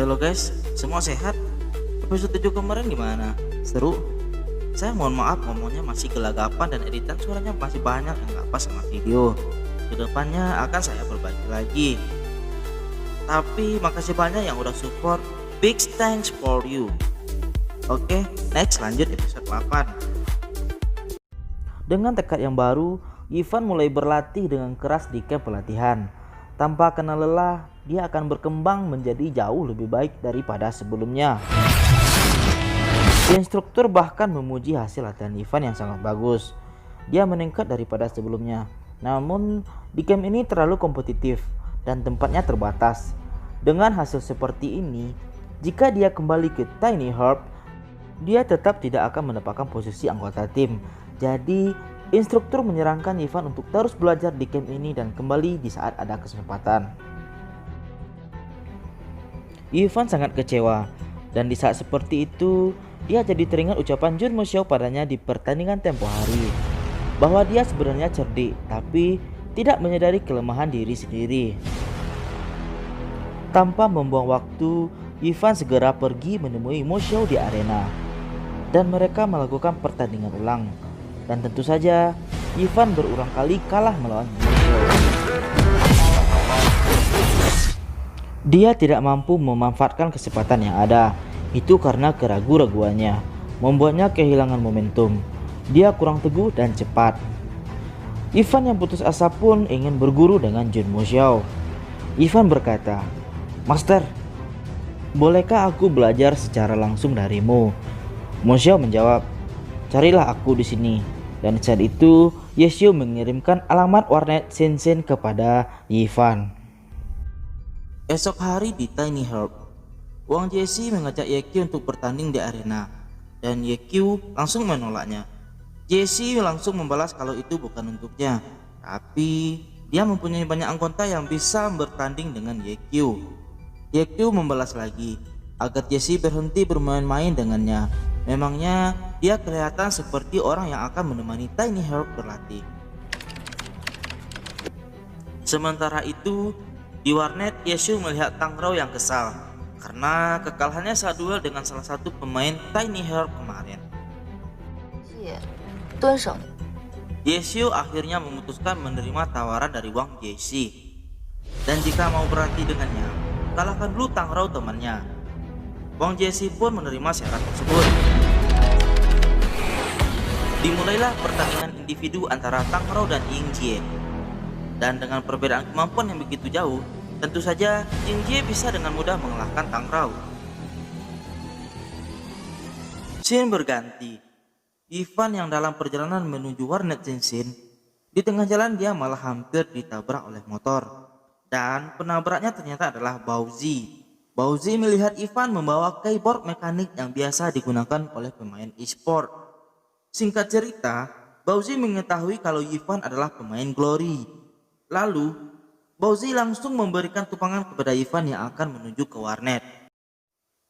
Halo guys, semua sehat? Episode 7 kemarin gimana? Seru? Saya mohon maaf ngomongnya masih gelagapan dan editan suaranya masih banyak yang gak pas sama video. Kedepannya akan saya perbaiki lagi. Tapi makasih banyak yang udah support. Big thanks for you. Oke, next lanjut episode 8. Dengan tekad yang baru, Ivan mulai berlatih dengan keras di camp pelatihan. Tanpa kenal lelah, dia akan berkembang menjadi jauh lebih baik daripada sebelumnya. Instruktur bahkan memuji hasil latihan Ivan yang sangat bagus. Dia meningkat daripada sebelumnya. Namun, di camp ini terlalu kompetitif dan tempatnya terbatas. Dengan hasil seperti ini, jika dia kembali ke Tiny Herb, dia tetap tidak akan mendapatkan posisi anggota tim. Jadi, instruktur menyarankan Ivan untuk terus belajar di camp ini dan kembali di saat ada kesempatan. Ivan sangat kecewa, dan di saat seperti itu, dia jadi teringat ucapan Jun Moshio padanya di pertandingan tempo hari, bahwa dia sebenarnya cerdik, tapi tidak menyadari kelemahan diri sendiri. Tanpa membuang waktu, Ivan segera pergi menemui Moshio di arena, dan mereka melakukan pertandingan ulang. Dan tentu saja, Ivan berulang kali kalah melawan Moshio. Dia tidak mampu memanfaatkan kesempatan yang ada. Itu karena keraguan-raguannya membuatnya kehilangan momentum. Dia kurang teguh dan cepat. Ivan yang putus asa pun ingin berguru dengan Jun Moshio. Ivan berkata, "Master, bolehkah aku belajar secara langsung darimu?" Moshio menjawab, "Carilah aku di sini." Dan saat itu, Yeshio mengirimkan alamat warnet Senshin kepada Ivan. Esok hari di Tiny Herb, Wang Jesse mengajak Yekyu untuk bertanding di arena, dan Yekyu langsung menolaknya. Jesse langsung membalas kalau itu bukan untuknya, tapi dia mempunyai banyak anggota yang bisa bertanding dengan Yekyu. Yekyu membalas lagi agar Jesse berhenti bermain-main dengannya. Memangnya dia kelihatan seperti orang yang akan menemani Tiny Herb berlatih. Sementara itu, di warnet Yeshua melihat Tangrao yang kesal karena kekalahannya saat duel dengan salah satu pemain Tiny Herb kemarin. Yeshua akhirnya memutuskan menerima tawaran dari Wang Jesse, dan jika mau berlatih dengannya, kalahkan dulu Tangrao temannya. Wang Jesse pun menerima syarat tersebut. Dimulailah pertandingan individu antara Tangrao dan Ying Jie. Dan dengan perbedaan kemampuan yang begitu jauh, tentu saja Ying Jie bisa dengan mudah mengalahkan Tangrao. Scene berganti. Ivan yang dalam perjalanan menuju warnet Senshin, di tengah jalan dia malah hampir ditabrak oleh motor. Dan penabraknya ternyata adalah Bowzy. Bowzy melihat Ivan membawa keyboard mekanik yang biasa digunakan oleh pemain e-sport. Singkat cerita, Bowzy mengetahui kalau Ivan adalah pemain Glory. Lalu, Bowzy langsung memberikan tupangan kepada Ivan yang akan menuju ke warnet.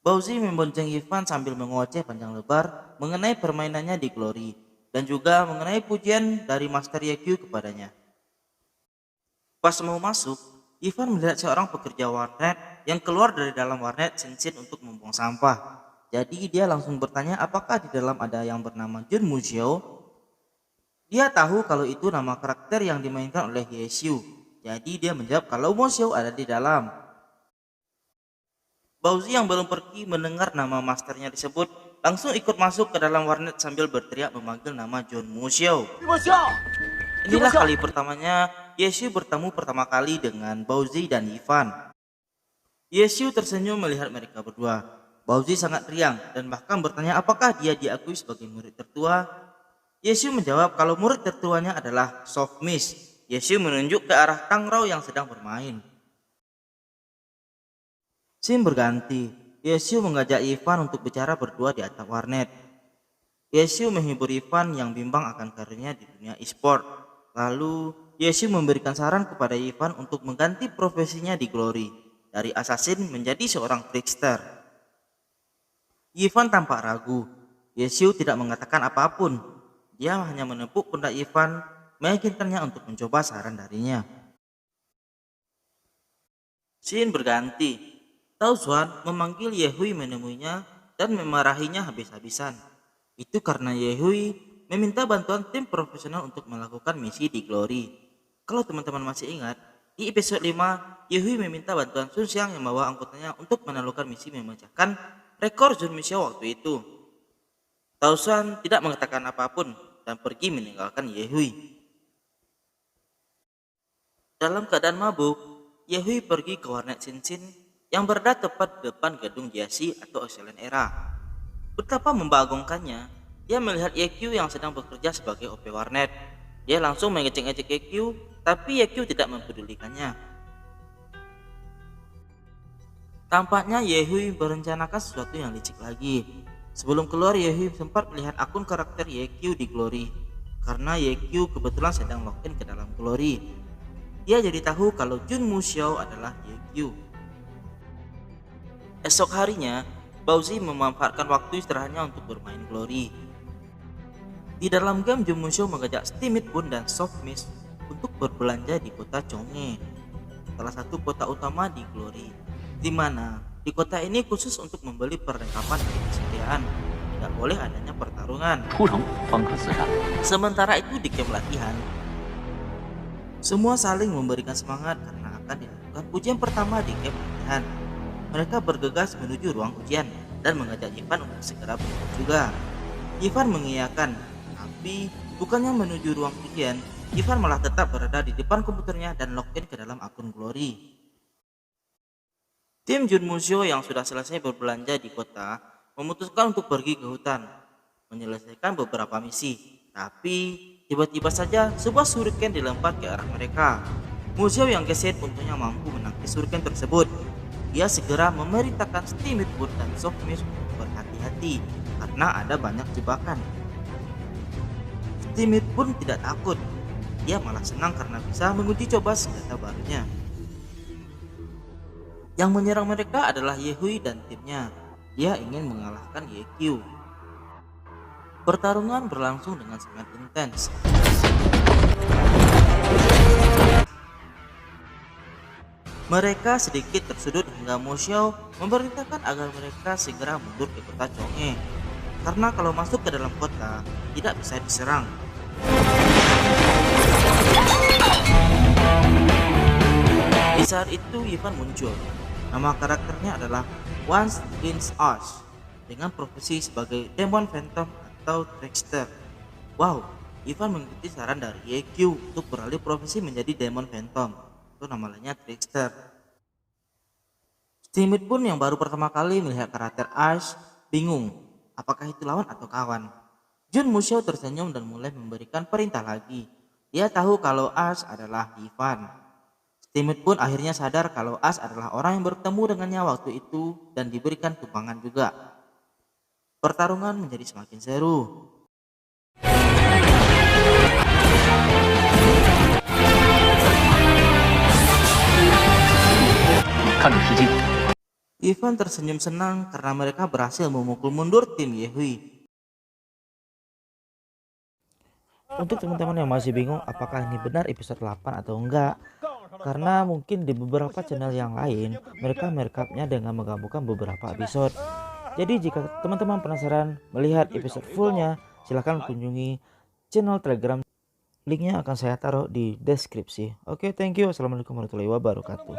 Bowzy membonceng Ivan sambil mengoceh panjang lebar mengenai permainannya di Glory, dan juga mengenai pujian dari Master Yekyu kepadanya. Pas mau masuk, Ivan melihat seorang pekerja warnet yang keluar dari dalam warnet Senshin untuk membuang sampah. Jadi dia langsung bertanya apakah di dalam ada yang bernama Jun Moshio. Dia tahu kalau itu nama karakter yang dimainkan oleh Yeshua. Jadi dia menjawab kalau Moshio ada di dalam. Bowzy yang belum pergi mendengar nama masternya disebut, langsung ikut masuk ke dalam warnet sambil berteriak memanggil nama Jun Moshio. Inilah kali pertamanya Yeshua bertemu pertama kali dengan Bowzy dan Ivan. Yeshua tersenyum melihat mereka berdua. Bowzy sangat riang dan bahkan bertanya apakah dia diakui sebagai murid tertua. Yeshua menjawab kalau murid tertuanya adalah Soft Mist. Yeshua menunjuk ke arah Tangrao yang sedang bermain. Scene berganti. Yeshua mengajak Ivan untuk bicara berdua di atap warnet. Yeshua menghibur Ivan yang bimbang akan karirnya di dunia e-sport. Lalu Yeshua memberikan saran kepada Ivan untuk mengganti profesinya di Glory dari assassin menjadi seorang trickster. Ivan tampak ragu. Yeshua tidak mengatakan apapun. Dia hanya menepuk pundak Ivan, meyakinkannya untuk mencoba saran darinya. Scene berganti. Tao Xuan memanggil Yehui menemuinya dan memarahinya habis-habisan. Itu karena Yehui meminta bantuan tim profesional untuk melakukan misi di Glory. Kalau teman-teman masih ingat, di episode 5, Yehui meminta bantuan Sun Xiang yang membawa anggotanya untuk menaklukkan misi memecahkan rekor Jun Misha waktu itu. Tao Xuan tidak mengatakan apapun dan pergi meninggalkan Yehui. Dalam keadaan mabuk, Yehui pergi ke warnet Xin yang berada tepat di depan gedung Jiaxi atau Excellent Era. Betapa membagongkannya, dia melihat YQ yang sedang bekerja sebagai OP warnet. Dia langsung mengecek-ngecek YQ, tapi YQ tidak mempedulikannya. Tampaknya Yehui merencanakan sesuatu yang licik lagi. Sebelum keluar, Yehui sempat melihat akun karakter YQ di Glory. Karena YQ kebetulan sedang login ke dalam Glory. Dia jadi tahu kalau Jun Muxiao adalah YQ. Esok harinya, Bauzi memanfaatkan waktu istirahatnya untuk bermain Glory. Di dalam game, Jun Muxiao mengajak Steamit Bun dan Soft Mist untuk berbelanja di kota Chong'e, salah satu kota utama di Glory, di mana di kota ini khusus untuk membeli perlengkapan dan kesetiaan. Tidak boleh adanya pertarungan. Sementara itu di game latihan, semua saling memberikan semangat karena akan dilakukan ujian pertama di game latihan. Mereka bergegas menuju ruang ujian dan mengajak Ivan untuk segera berangkat juga. Ivan mengiyakan, tapi bukannya menuju ruang ujian, Ivan malah tetap berada di depan komputernya dan login ke dalam akun Glory. Tim Jun Muxiao yang sudah selesai berbelanja di kota memutuskan untuk pergi ke hutan, menyelesaikan beberapa misi. Tapi tiba-tiba saja sebuah shuriken dilempar ke arah mereka. Muxiao yang gesit untungnya mampu menangkis shuriken tersebut. Dia segera memerintahkan Steamit Bun dan Soft Mist untuk berhati-hati karena ada banyak jebakan. Steamit Bun tidak takut. Dia malah senang karena bisa menguji coba senjata barunya. Yang menyerang mereka adalah Yehui dan timnya. Dia ingin mengalahkan YQ. Pertarungan berlangsung dengan sangat intens. Mereka sedikit tersudut hingga Muxiao memerintahkan agar mereka segera mundur ke kota Chong'e. Karena kalau masuk ke dalam kota, tidak bisa diserang. Di saat itu Ivan muncul. Nama karakternya adalah Once in Us dengan profesi sebagai Demon Phantom atau Trickster. Wow, Ivan mengikuti saran dari YQ untuk beralih profesi menjadi Demon Phantom. Itu namanya Trickster. Steamit pun yang baru pertama kali melihat karakter Ash bingung apakah itu lawan atau kawan. Jun Muxiao tersenyum dan mulai memberikan perintah lagi. Dia tahu kalau Ash adalah Ivan. Steamit pun akhirnya sadar kalau Ash adalah orang yang bertemu dengannya waktu itu dan diberikan tumpangan juga. Pertarungan menjadi semakin seru. Ivan tersenyum senang karena mereka berhasil memukul mundur tim Yehui. Untuk teman-teman yang masih bingung apakah ini benar episode 8 atau enggak, karena mungkin di beberapa channel yang lain mereka merekapnya dengan menggabungkan beberapa episode. Jadi jika teman-teman penasaran melihat episode fullnya, silahkan kunjungi channel Telegram. Linknya akan saya taruh di deskripsi. Oke, thank you. Assalamualaikum warahmatullahi wabarakatuh.